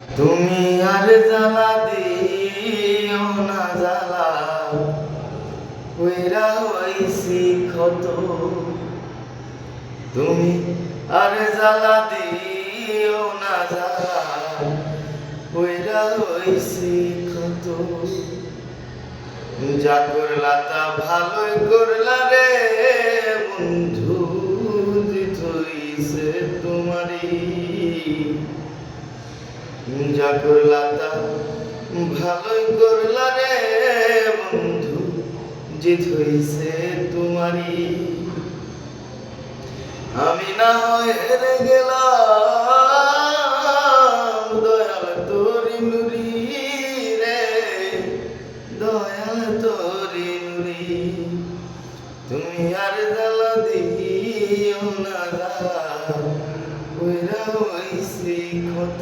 তুমি আর জ্বালা দিও না জ্বালা কইরা হইছি ক্ষত। তুমি আর জ্বালা দিও না জ্বালা কইরা হইছি ক্ষত। যা করলা তা ভালোই করলা রে বন্ধু, জিত হইছে তোমারই। যা করলা তা ভালোই করলা রে বন্ধু, জিত হইছে তোমারই। আমি না হয় হেরে গেলাম দয়াল তোরি নুরি রে, দয়াল তোরি নুরি। তুমি আর জ্বালা দিও না জ্বালা কইরা হইছি ক্ষত।